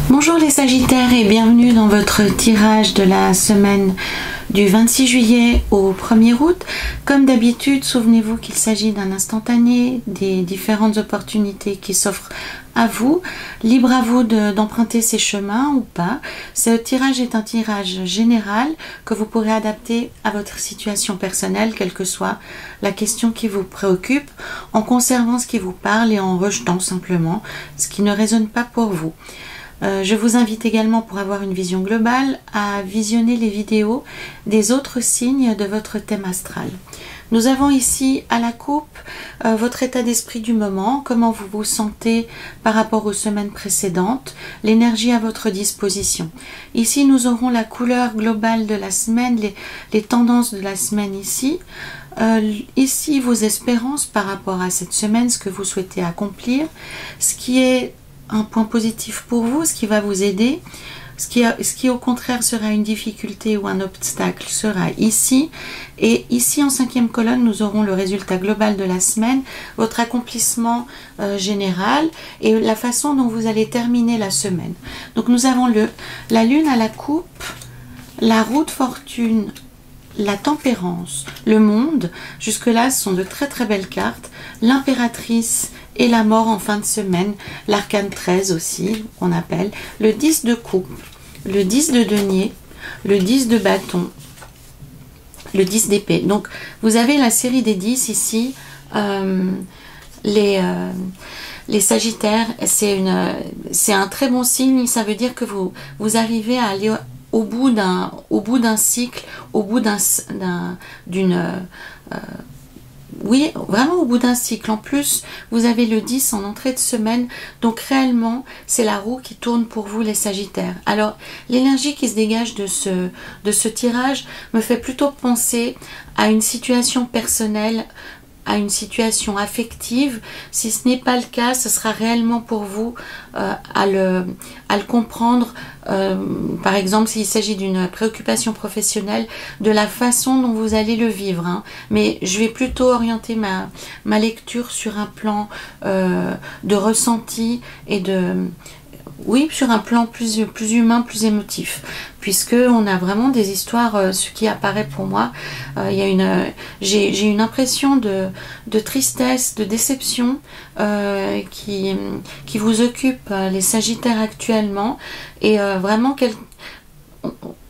Bonjour les Sagittaires et bienvenue dans votre tirage de la semaine du 26 juillet au 1er août. Comme d'habitude, souvenez-vous qu'il s'agit d'un instantané, des différentes opportunités qui s'offrent à vous. Libre à vous d'emprunter ces chemins ou pas. Ce tirage est un tirage général que vous pourrez adapter à votre situation personnelle, quelle que soit la question qui vous préoccupe, en conservant ce qui vous parle et en rejetant simplement ce qui ne résonne pas pour vous. Je vous invite également, pour avoir une vision globale, à visionner les vidéos des autres signes de votre thème astral. Nous avons ici à la coupe votre état d'esprit du moment, comment vous vous sentez par rapport aux semaines précédentes, l'énergie à votre disposition. Ici, nous aurons la couleur globale de la semaine, les tendances de la semaine ici. Ici, vos espérances par rapport à cette semaine, ce que vous souhaitez accomplir, ce qui est un point positif pour vous, ce qui va vous aider, ce qui au contraire sera une difficulté ou un obstacle sera ici. Et ici en 5e colonne, nous aurons le résultat global de la semaine, votre accomplissement général et la façon dont vous allez terminer la semaine. Donc nous avons la lune à la coupe, la roue de fortune, la tempérance, le monde. Jusque là, ce sont de très très belles cartes. L'impératrice et la mort en fin de semaine, l'arcane 13 aussi, on appelle, le 10 de coupe, le 10 de denier, le 10 de bâton, le 10 d'épée. Donc, vous avez la série des 10 ici, les Sagittaires, c'est un très bon signe, ça veut dire que vous arrivez à aller au bout d'un cycle, au bout oui, vraiment au bout d'un cycle. En plus, vous avez le 10 en entrée de semaine. Donc réellement, c'est la roue qui tourne pour vous les Sagittaires. Alors, l'énergie qui se dégage de ce tirage me fait plutôt penser à une situation personnelle, à une situation affective. Si ce n'est pas le cas, ce sera réellement pour vous à le comprendre. Par exemple, s'il s'agit d'une préoccupation professionnelle, de la façon dont vous allez le vivre. Hein. Mais je vais plutôt orienter ma lecture sur un plan de ressenti et oui, sur un plan plus humain, plus émotif, puisque on a vraiment des histoires. Ce qui apparaît pour moi, j'ai une impression de tristesse, de déception qui vous occupe les Sagittaires actuellement, et vraiment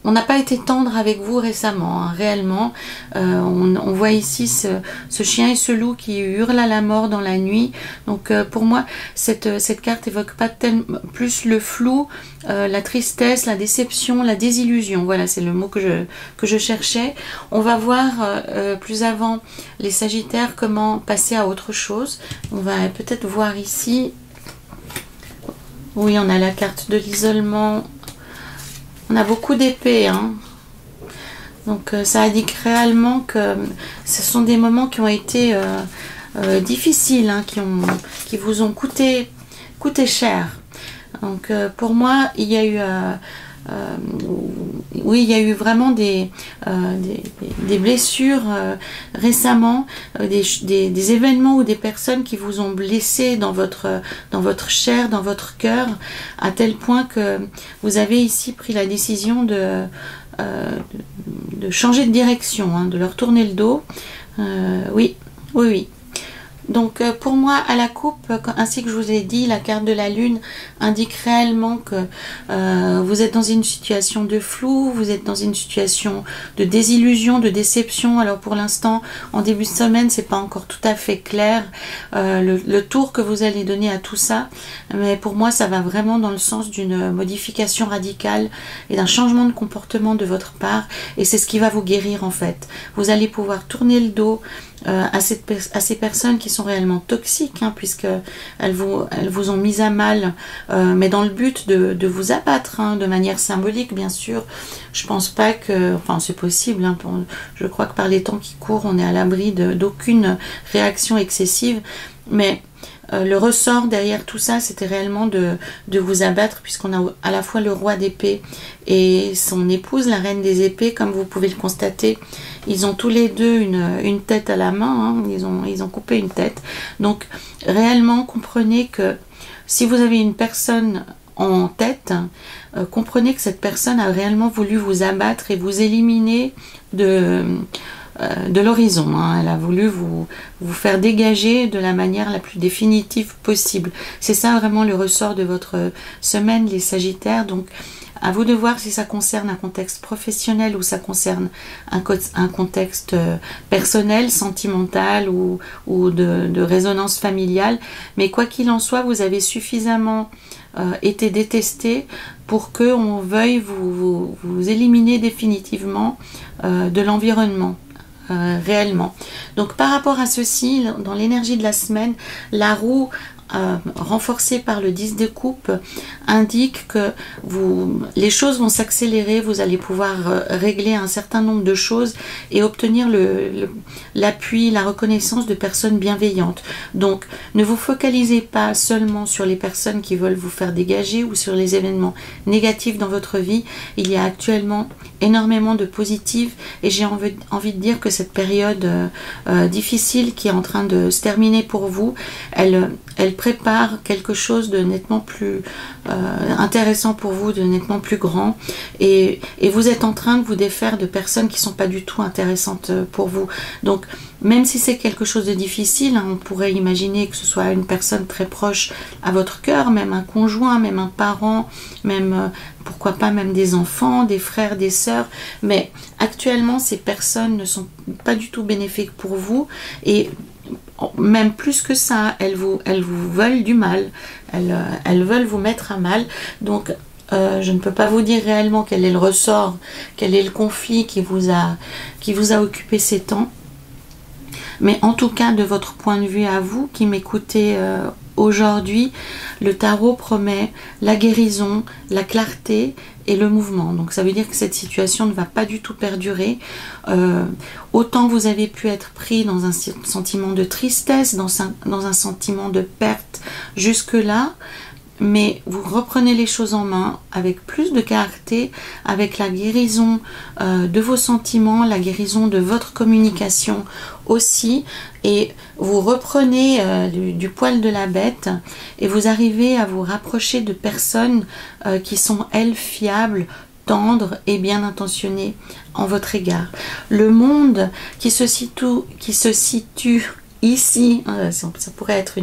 on n'a pas été tendre avec vous récemment, hein, réellement. On voit ici ce chien et ce loup qui hurlent à la mort dans la nuit. Donc pour moi, cette carte évoque pas tellement plus le flou, la tristesse, la déception, la désillusion. Voilà, c'est le mot que je cherchais. On va voir plus avant, les Sagittaires, comment passer à autre chose. On va peut-être voir ici. Oui, on a la carte de l'isolement. On a beaucoup d'épées, hein. Donc ça indique réellement que ce sont des moments qui ont été difficiles, hein, qui vous ont coûté cher. Donc pour moi, il y a eu oui, il y a eu vraiment des blessures récemment, des événements ou des personnes qui vous ont blessé dans votre chair, dans votre cœur, à tel point que vous avez ici pris la décision de changer de direction, hein, de leur tourner le dos. Oui. Donc pour moi, à la coupe, ainsi que je vous ai dit, la carte de la lune indique réellement que vous êtes dans une situation de flou, vous êtes dans une situation de désillusion, de déception. Alors pour l'instant, en début de semaine, c'est pas encore tout à fait clair le tour que vous allez donner à tout ça, mais pour moi, ça va vraiment dans le sens d'une modification radicale et d'un changement de comportement de votre part, et c'est ce qui va vous guérir en fait. Vous allez pouvoir tourner le dos à ces personnes qui sont réellement toxiques, hein, puisque elles vous ont mis à mal, mais dans le but de vous abattre, hein, de manière symbolique bien sûr. Je pense pas que, enfin c'est possible, hein, je crois que par les temps qui courent, on est à l'abri d'aucune réaction excessive, mais le ressort derrière tout ça, c'était réellement de vous abattre, puisqu'on a à la fois le roi d'épée et son épouse, la reine des épées. Comme vous pouvez le constater, ils ont tous les deux une tête à la main, hein, ils ont coupé une tête. Donc réellement, comprenez que si vous avez une personne en tête, comprenez que cette personne a réellement voulu vous abattre et vous éliminer de l'horizon. Hein. Elle a voulu vous faire dégager de la manière la plus définitive possible. C'est ça vraiment le ressort de votre semaine, les Sagittaires. Donc, à vous de voir si ça concerne un contexte professionnel ou ça concerne un contexte personnel, sentimental ou de résonance familiale. Mais quoi qu'il en soit, vous avez suffisamment été détesté pour qu'on veuille vous éliminer définitivement de l'environnement. Réellement. Donc par rapport à ceci, dans l'énergie de la semaine, la roue renforcée par le 10 de coupe indique que les choses vont s'accélérer, vous allez pouvoir régler un certain nombre de choses et obtenir l'appui, la reconnaissance de personnes bienveillantes. Donc ne vous focalisez pas seulement sur les personnes qui veulent vous faire dégager ou sur les événements négatifs dans votre vie. Il y a actuellement énormément de positifs et j'ai envie de dire que cette période difficile qui est en train de se terminer pour vous, elle prépare quelque chose de nettement plus intéressant pour vous, de nettement plus grand et vous êtes en train de vous défaire de personnes qui ne sont pas du tout intéressantes pour vous. Donc même si c'est quelque chose de difficile, hein, on pourrait imaginer que ce soit une personne très proche à votre cœur, même un conjoint, même un parent, même pourquoi pas même des enfants, des frères, des sœurs, mais actuellement ces personnes ne sont pas du tout bénéfiques pour vous et même plus que ça, elles vous veulent du mal, elles veulent vous mettre à mal. Donc je ne peux pas vous dire réellement quel est le ressort, quel est le conflit qui vous a occupé ces temps. Mais en tout cas, de votre point de vue à vous qui m'écoutez aujourd'hui, le tarot promet la guérison, la clarté et le mouvement. Donc ça veut dire que cette situation ne va pas du tout perdurer. Autant vous avez pu être pris dans un sentiment de tristesse, dans un sentiment de perte jusque-là, mais vous reprenez les choses en main avec plus de clarté, avec la guérison de vos sentiments, la guérison de votre communication aussi, et vous reprenez du poil de la bête et vous arrivez à vous rapprocher de personnes qui sont, elles, fiables, tendres et bien intentionnées en votre égard. Le monde qui se situe ici, ça pourrait être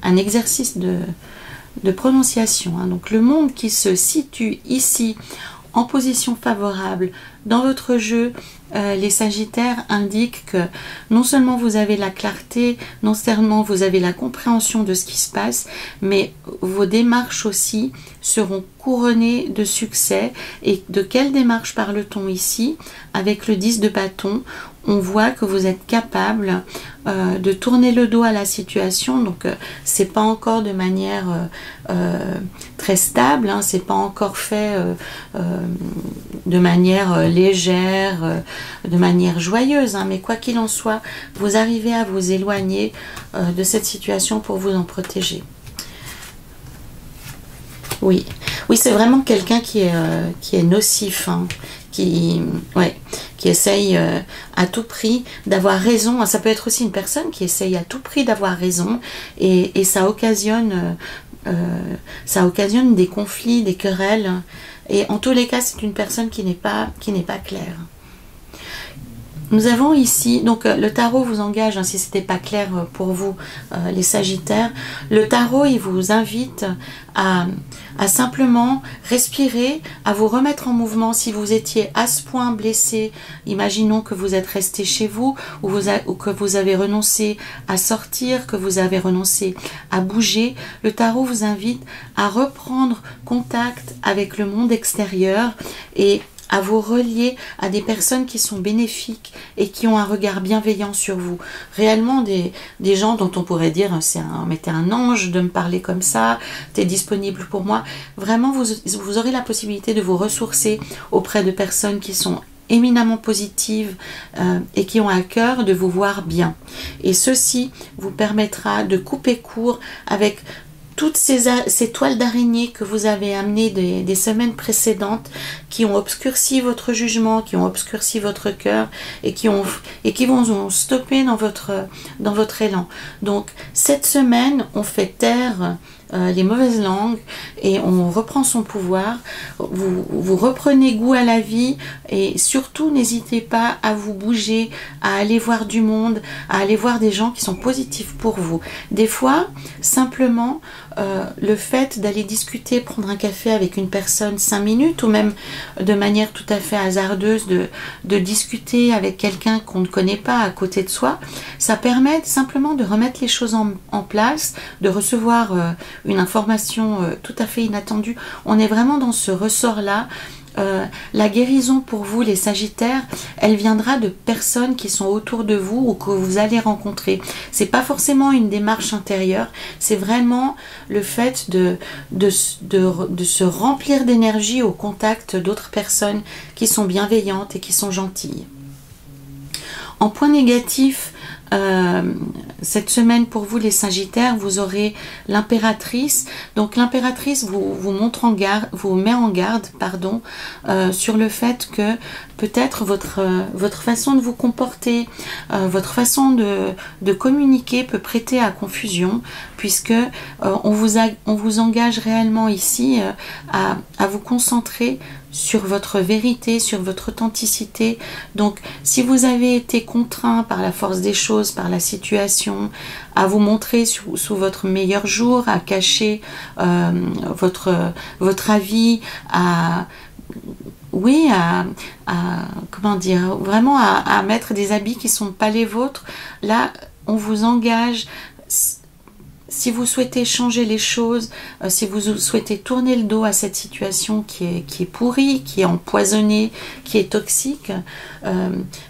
un exercice de prononciation, hein. Donc le monde qui se situe ici en position favorable dans votre jeu, les Sagittaires, indiquent que non seulement vous avez la clarté, non seulement vous avez la compréhension de ce qui se passe, mais vos démarches aussi seront couronnées de succès. Et de quelle démarche parle-t-on ici? Avec le 10 de bâton, on voit que vous êtes capable de tourner le dos à la situation. Donc c'est pas encore de manière très stable, hein, c'est pas encore fait de manière légère, de manière joyeuse, hein, mais quoi qu'il en soit, vous arrivez à vous éloigner de cette situation pour vous en protéger. Oui, c'est vraiment quelqu'un qui est nocif, hein, qui essaye à tout prix d'avoir raison. Ça peut être aussi une personne qui essaye à tout prix d'avoir raison et ça occasionne des conflits, des querelles. Et en tous les cas, c'est une personne qui n'est pas claire. Nous avons ici, donc le tarot vous engage, hein, si ce n'était pas clair pour vous, les Sagittaires, le tarot il vous invite à simplement respirer, à vous remettre en mouvement. Si vous étiez à ce point blessé, imaginons que vous êtes resté chez vous ou que vous avez renoncé à sortir, que vous avez renoncé à bouger, le tarot vous invite à reprendre contact avec le monde extérieur et à vous relier à des personnes qui sont bénéfiques et qui ont un regard bienveillant sur vous. Réellement des gens dont on pourrait dire mais t'es un ange de me parler comme ça, t'es disponible pour moi. Vraiment vous aurez la possibilité de vous ressourcer auprès de personnes qui sont éminemment positives et qui ont à cœur de vous voir bien. Et ceci vous permettra de couper court avec toutes ces toiles d'araignée que vous avez amenées des semaines précédentes, qui ont obscurci votre jugement, qui ont obscurci votre cœur et qui vont stopper dans votre élan. Donc cette semaine, on fait taire les mauvaises langues et on reprend son pouvoir. Vous reprenez goût à la vie et surtout n'hésitez pas à vous bouger, à aller voir du monde, à aller voir des gens qui sont positifs pour vous. Des fois, simplement, le fait d'aller discuter, prendre un café avec une personne 5 minutes ou même de manière tout à fait hasardeuse de discuter avec quelqu'un qu'on ne connaît pas à côté de soi, ça permet simplement de remettre les choses en place, de recevoir une information tout à fait inattendue. On est vraiment dans ce ressort-là. La guérison pour vous les Sagittaires, elle viendra de personnes qui sont autour de vous ou que vous allez rencontrer. C'est pas forcément une démarche intérieure, c'est vraiment le fait de se remplir d'énergie au contact d'autres personnes qui sont bienveillantes et qui sont gentilles. En point négatif, cette semaine pour vous les Sagittaires, vous aurez l'impératrice. Donc l'impératrice vous met en garde, sur le fait que peut-être votre façon de vous comporter, votre façon de communiquer peut prêter à confusion, puisque on vous engage réellement ici à vous concentrer sur votre vérité, sur votre authenticité. Donc si vous avez été contraint par la force des choses, par la situation, à vous montrer sous votre meilleur jour, à cacher votre avis, comment dire, vraiment à mettre des habits qui ne sont pas les vôtres, là on vous engage. Si vous souhaitez changer les choses, si vous souhaitez tourner le dos à cette situation qui est pourrie, qui est empoisonnée, qui est toxique,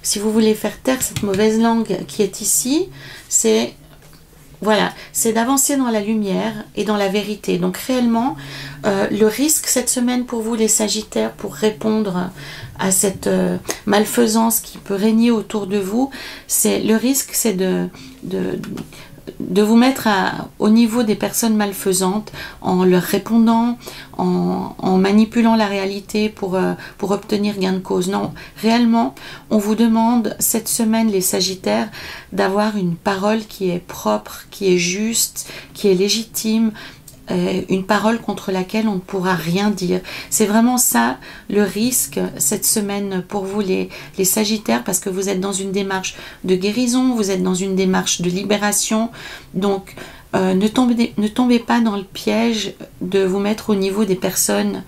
si vous voulez faire taire cette mauvaise langue qui est ici, c'est d'avancer dans la lumière et dans la vérité. Donc réellement, le risque cette semaine pour vous les Sagittaires, pour répondre à cette malfaisance qui peut régner autour de vous, le risque c'est de vous mettre au niveau des personnes malfaisantes en leur répondant, en manipulant la réalité pour obtenir gain de cause. Non, réellement, on vous demande cette semaine, les Sagittaires, d'avoir une parole qui est propre, qui est juste, qui est légitime, une parole contre laquelle on ne pourra rien dire. C'est vraiment ça le risque cette semaine pour vous les Sagittaires, parce que vous êtes dans une démarche de guérison, vous êtes dans une démarche de libération. Donc ne tombez pas dans le piège de vous mettre au niveau des personnes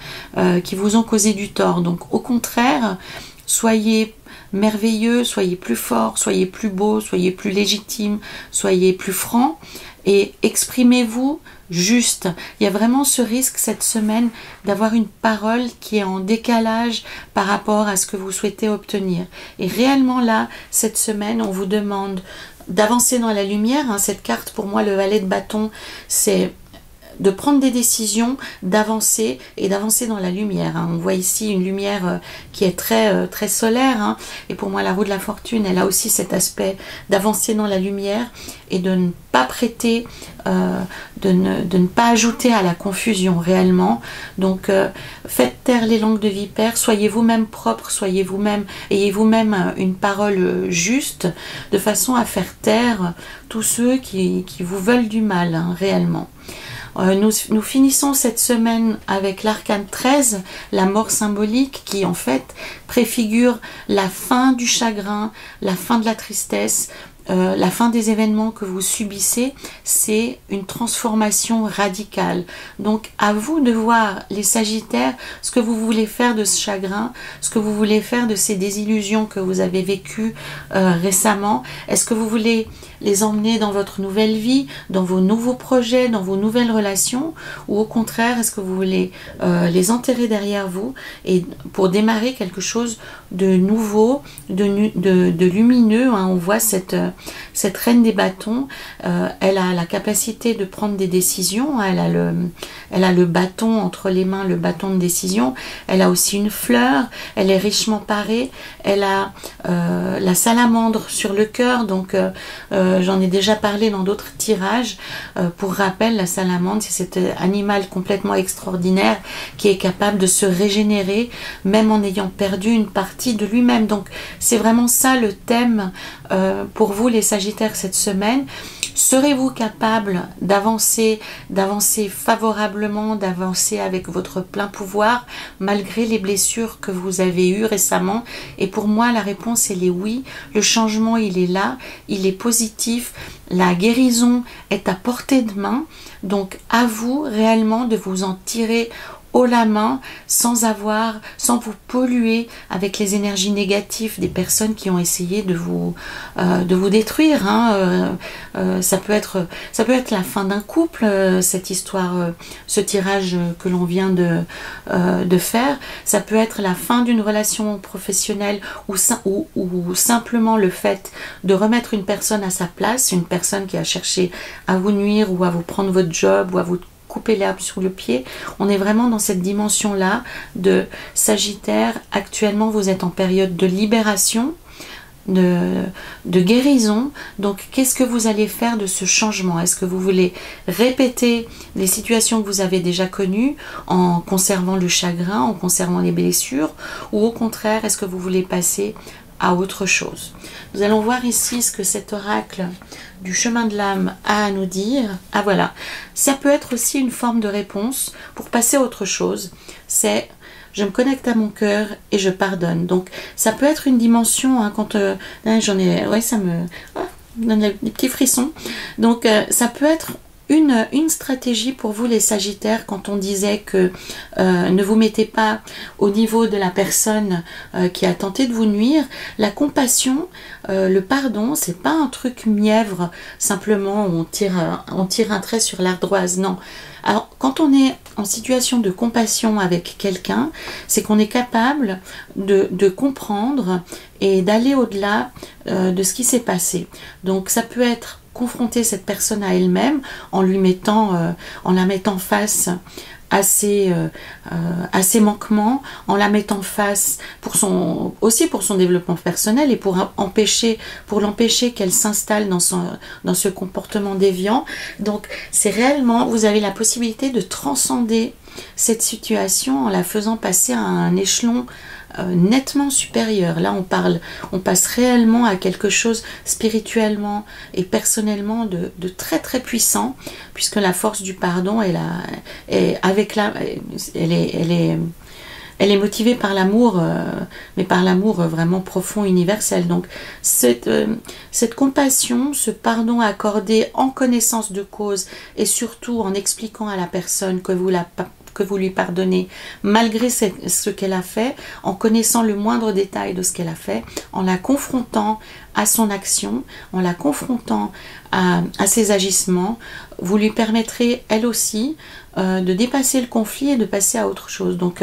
qui vous ont causé du tort. Donc au contraire, soyez merveilleux, soyez plus fort, soyez plus beau, soyez plus légitime, soyez plus franc et exprimez-vous juste. Il y a vraiment ce risque cette semaine d'avoir une parole qui est en décalage par rapport à ce que vous souhaitez obtenir. Et réellement là, cette semaine, on vous demande d'avancer dans la lumière. Cette carte, pour moi, le valet de bâton, c'est de prendre des décisions, d'avancer et d'avancer dans la lumière. On voit ici une lumière qui est très solaire. Et pour moi, la roue de la fortune, elle a aussi cet aspect d'avancer dans la lumière et de ne pas prêter, de ne pas ajouter à la confusion réellement. Donc, faites taire les langues de vipère, soyez vous-même propre, soyez vous-même, ayez vous-même une parole juste, de façon à faire taire tous ceux qui vous veulent du mal, réellement. Nous finissons cette semaine avec l'arcane 13, la mort symbolique, qui en fait préfigure la fin du chagrin, la fin de la tristesse, la fin des événements que vous subissez. C'est une transformation radicale. Donc à vous de voir, les Sagittaires, ce que vous voulez faire de ce chagrin, ce que vous voulez faire de ces désillusions que vous avez vécues récemment. Est-ce que vous voulez les emmener dans votre nouvelle vie, dans vos nouveaux projets, dans vos nouvelles relations, ou au contraire, est-ce que vous voulez les enterrer derrière vous et pour démarrer quelque chose de nouveau, de lumineux. On voit cette reine des bâtons, elle a la capacité de prendre des décisions, elle a elle a le bâton entre les mains, le bâton de décision. Elle a aussi une fleur, elle est richement parée, elle a la salamandre sur le cœur, donc j'en ai déjà parlé dans d'autres tirages. Pour rappel, la salamandre, c'est cet animal complètement extraordinaire qui est capable de se régénérer, même en ayant perdu une partie de lui-même. Donc c'est vraiment ça le thème pour vous les Sagittaires cette semaine. Serez-vous capable d'avancer favorablement, d'avancer avec votre plein pouvoir malgré les blessures que vous avez eues récemment? Et pour moi, la réponse, elle est oui. Le changement, il est là, il est positif. La guérison est à portée de main. Donc, à vous réellement de vous en tirer haut la main, sans vous polluer avec les énergies négatives des personnes qui ont essayé de vous détruire. Hein. Ça peut être la fin d'un couple, cette histoire, ce tirage que l'on vient de faire. Ça peut être la fin d'une relation professionnelle ou simplement le fait de remettre une personne à sa place, une personne qui a cherché à vous nuire ou à vous prendre votre job ou à vous couper l'herbe sous le pied. On est vraiment dans cette dimension-là de Sagittaire. Actuellement, vous êtes en période de libération, de guérison. Donc, qu'est-ce que vous allez faire de ce changement? Est-ce que vous voulez répéter les situations que vous avez déjà connues en conservant le chagrin, en conservant les blessures? Ou au contraire, est-ce que vous voulez passer à autre chose? Nous allons voir ici ce que cet oracle du chemin de l'âme a à nous dire. Ah voilà, ça peut être aussi une forme de réponse pour passer à autre chose. C'est je me connecte à mon cœur et je pardonne. Donc ça peut être une dimension, hein, quand j'en ai, ouais, ça me donne des petits frissons. Donc ça peut être une stratégie pour vous les Sagittaires quand on disait que ne vous mettez pas au niveau de la personne qui a tenté de vous nuire. La compassion, le pardon, c'est pas un truc mièvre, simplement on tire un trait sur l'ardoise, non. Alors quand on est en situation de compassion avec quelqu'un, c'est qu'on est capable de comprendre et d'aller au-delà de ce qui s'est passé. Donc ça peut être confronter cette personne à elle-même en la mettant face à ses manquements, en la mettant face aussi pour son développement personnel et pour l'empêcher qu'elle s'installe dans ce comportement déviant. Donc c'est réellement, vous avez la possibilité de transcender cette situation en la faisant passer à un échelon nettement supérieur. Là on passe réellement à quelque chose spirituellement et personnellement de très très puissant, puisque la force du pardon elle est motivée par l'amour, mais par l'amour vraiment profond, universel. Donc cette compassion, ce pardon accordé en connaissance de cause et surtout en expliquant à la personne que vous lui pardonnez malgré ce qu'elle a fait, en connaissant le moindre détail de ce qu'elle a fait, en la confrontant à son action, en la confrontant à ses agissements, vous lui permettrez elle aussi de dépasser le conflit et de passer à autre chose. Donc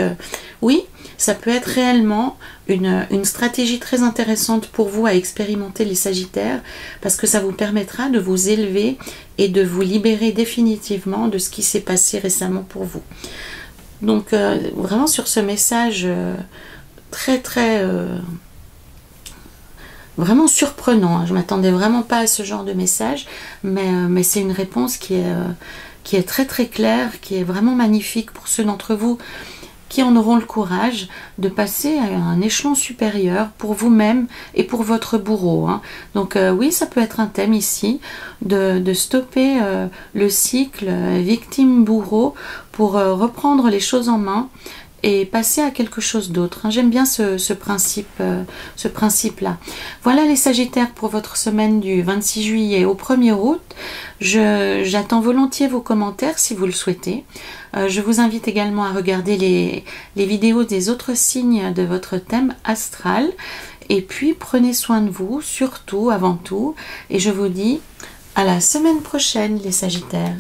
oui, ça peut être réellement une stratégie très intéressante pour vous à expérimenter les Sagittaires, parce que ça vous permettra de vous élever et de vous libérer définitivement de ce qui s'est passé récemment pour vous. Donc vraiment sur ce message très très vraiment surprenant, hein. Je m'attendais vraiment pas à ce genre de message, mais c'est une réponse qui est très très claire, qui est vraiment magnifique pour ceux d'entre vous qui en auront le courage de passer à un échelon supérieur pour vous-même et pour votre bourreau, hein. Donc oui, ça peut être un thème ici, de stopper le cycle victime-bourreau pour reprendre les choses en main et passer à quelque chose d'autre, hein. J'aime bien ce principe-là. Voilà les Sagittaires pour votre semaine du 26 juillet au 1er août. J'attends volontiers vos commentaires si vous le souhaitez. Je vous invite également à regarder les vidéos des autres signes de votre thème astral. Et puis prenez soin de vous, surtout, avant tout. Et je vous dis à la semaine prochaine les Sagittaires.